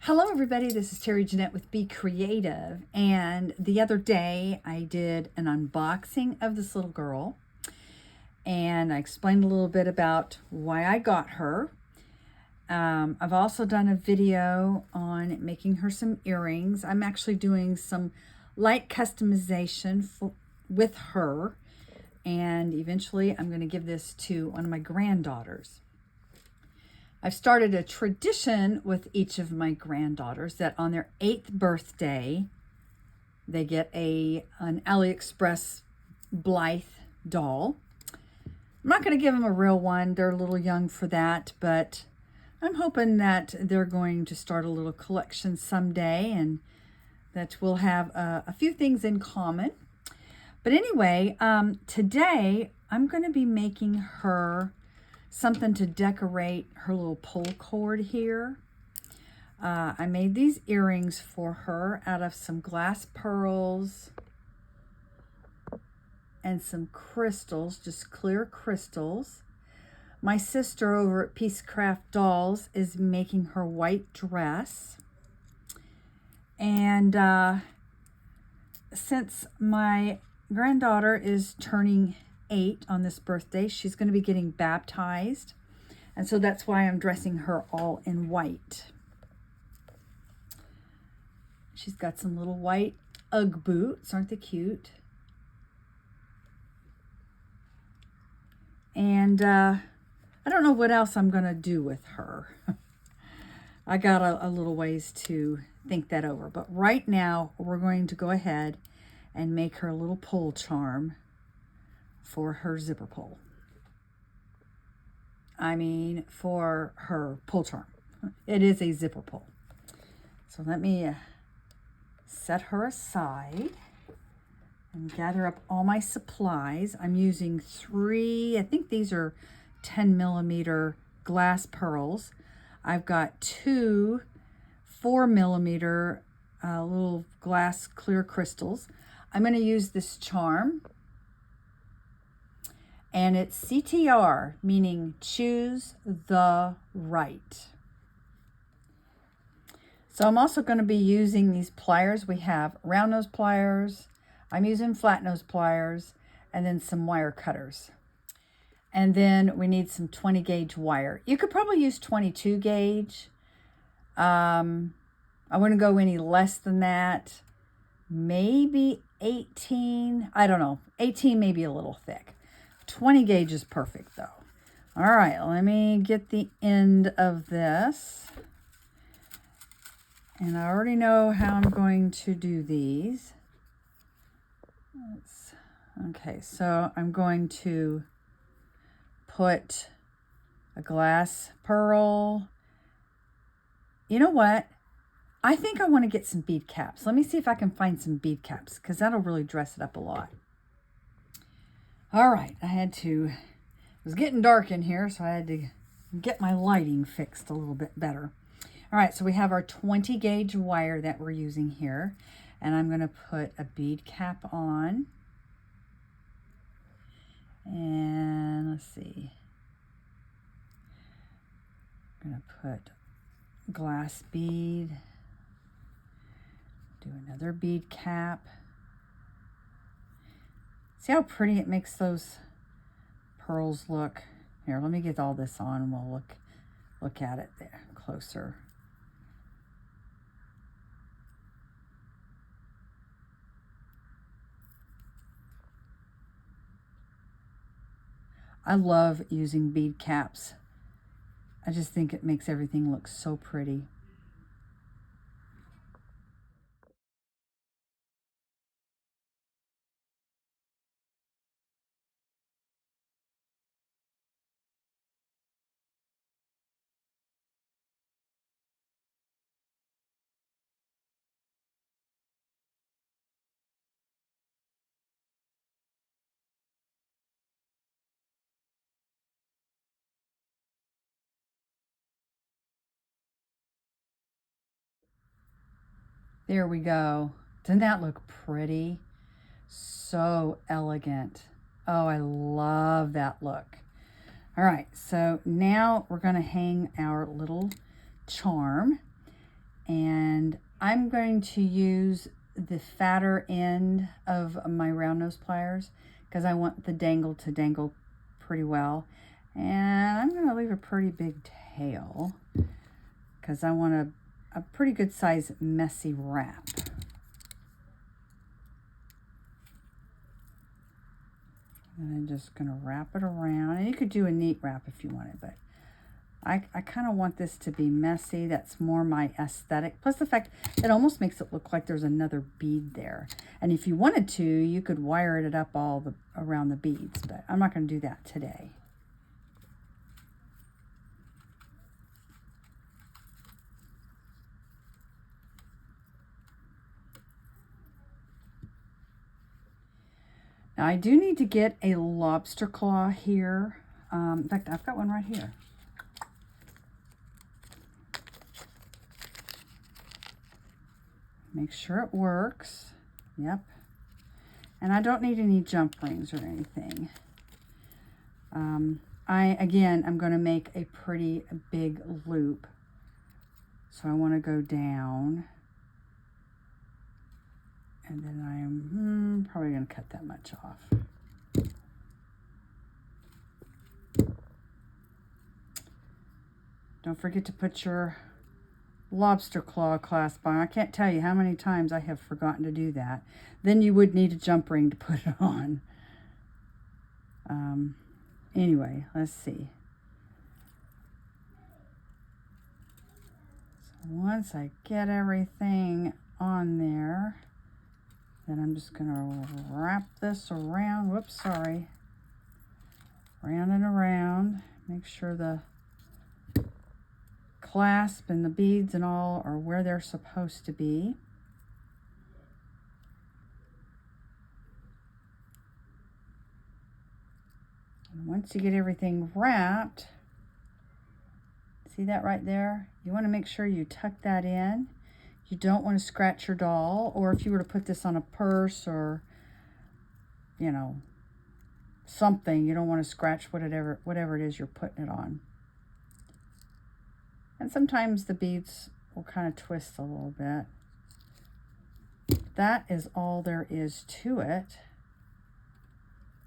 Hello everybody, this is Terry Jeanette with Be Creative, and the other day I did an unboxing of this little girl and I explained a little bit about why I got her. I've also done a video on making her some earrings. I'm actually doing some light customization with her, and eventually I'm going to give this to one of my granddaughters. I've started a tradition with each of my granddaughters that on their 8th birthday, they get an AliExpress Blythe doll. I'm not going to give them a real one. They're a little young for that, but I'm hoping that they're going to start a little collection someday and that we'll have a few things in common. But anyway, today I'm going to be making her something to decorate her little pull cord here. I made these earrings for her out of some glass pearls and some crystals, just clear crystals. My sister over at Peacecraft Dolls is making her white dress. And since my granddaughter is turning 8 on this birthday, she's going to be getting baptized, and so that's why I'm dressing her all in white. She's got some little white Ugg boots. Aren't they cute? And I don't know what else I'm going to do with her. I got a little ways to think that over, but right now we're going to go ahead and make her a little pull charm for her zipper pull. I mean, for her pull charm. It is a zipper pull. So let me set her aside and gather up all my supplies. I'm using 3, I think these are 10mm glass pearls. I've got 2 4mm little glass clear crystals. I'm going to use this charm, and it's CTR, meaning choose the right. So I'm also going to be using these pliers. We have round nose pliers, I'm using flat nose pliers, and then some wire cutters. And then we need some 20 gauge wire. You could probably use 22 gauge. I wouldn't go any less than that. Maybe 18, I don't know. 18 may be a little thick. 20 gauge is perfect though. All right, let me get the end of this. And I already know how I'm going to do these. Okay, so I'm going to put a glass pearl. You know what? I think I want to get some bead caps. Let me see if I can find some bead caps, because that'll really dress it up a lot. All right, it was getting dark in here, so I had to get my lighting fixed a little bit better. All right, so we have our 20 gauge wire that we're using here, and I'm going to put a bead cap on. And let's see. I'm going to put glass bead, do another bead cap. See how pretty it makes those pearls look? Here, let me get all this on and we'll look at it there closer. I love using bead caps. I just think it makes everything look so pretty. There we go. Doesn't that look pretty? So elegant. Oh, I love that look. All right, so now we're going to hang our little charm. And I'm going to use the fatter end of my round nose pliers because I want the dangle to dangle pretty well. And I'm going to leave a pretty big tail because I want a pretty good size messy wrap. And I'm just going to wrap it around. And you could do a neat wrap if you wanted, but I kind of want this to be messy. That's more my aesthetic. Plus the fact it almost makes it look like there's another bead there. And if you wanted to, you could wire it up around the beads, but I'm not going to do that today. Now I do need to get a lobster claw here. In fact, I've got one right here. Make sure it works. Yep. And I don't need any jump rings or anything. I'm going to make a pretty big loop. So I want to go down. And then I am probably going to cut that much off. Don't forget to put your lobster claw clasp on. I can't tell you how many times I have forgotten to do that. Then you would need a jump ring to put it on. Anyway, let's see. So once I get everything on there, then I'm just going to wrap this around. Whoops, sorry. Round and around. Make sure the clasp and the beads and all are where they're supposed to be. And once you get everything wrapped, see that right there? You want to make sure you tuck that in. You don't want to scratch your doll, or if you were to put this on a purse or, you know, something, you don't want to scratch whatever it is you're putting it on. And sometimes the beads will kind of twist a little bit. That is all there is to it.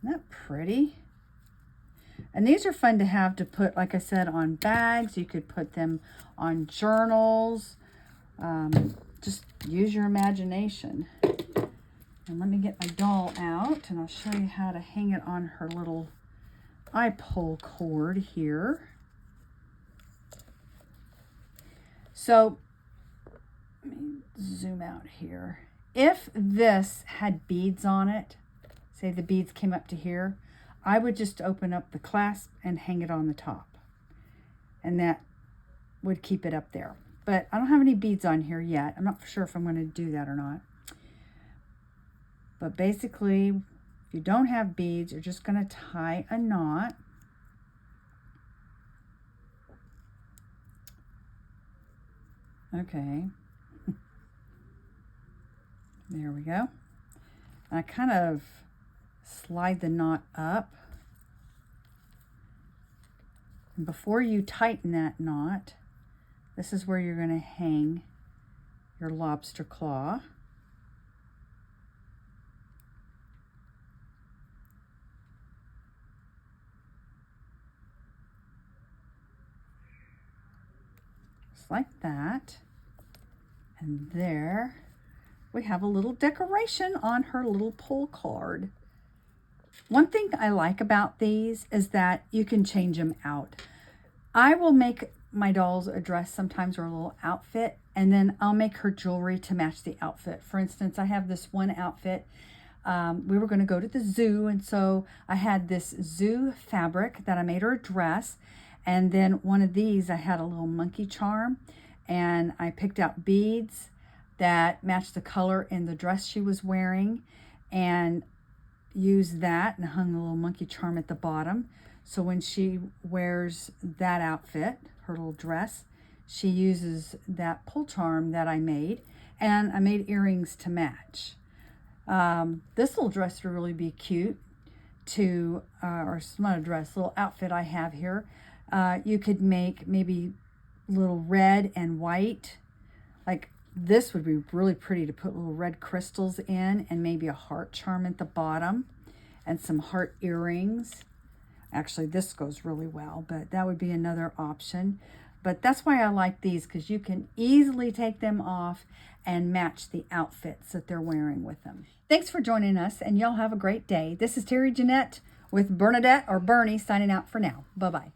Isn't that pretty? And these are fun to have to put, like I said, on bags. You could put them on journals. Just use your imagination. And let me get my doll out and I'll show you how to hang it on her little eye pole cord here. So let me zoom out here. If this had beads on it, say the beads came up to here, I would just open up the clasp and hang it on the top. And that would keep it up there. But I don't have any beads on here yet. I'm not sure if I'm going to do that or not. But basically, if you don't have beads, you're just going to tie a knot. Okay. There we go. I kind of slide the knot up. And before you tighten that knot, this is where you're going to hang your lobster claw. Just like that. And there we have a little decoration on her little pull card. One thing I like about these is that you can change them out. I will make my dolls a dress sometimes or a little outfit, and then I'll make her jewelry to match the outfit. For instance, I have this one outfit. We were going to go to the zoo, and so I had this zoo fabric that I made her a dress, and then one of these I had a little monkey charm, and I picked out beads that matched the color in the dress she was wearing, and used that and hung a little monkey charm at the bottom. So when she wears that outfit, her little dress, she uses that pull charm that I made, and I made earrings to match. This little dress would really be cute to, or it's not a dress, little outfit I have here. You could make maybe little red and white, Like this would be really pretty to put little red crystals in and maybe a heart charm at the bottom and some heart earrings. Actually, this goes really well, but that would be another option. But that's why I like these, because you can easily take them off and match the outfits that they're wearing with them. Thanks for joining us, and y'all have a great day. This is Terry Jeanette with Bernadette or Bernie signing out for now. Bye-bye.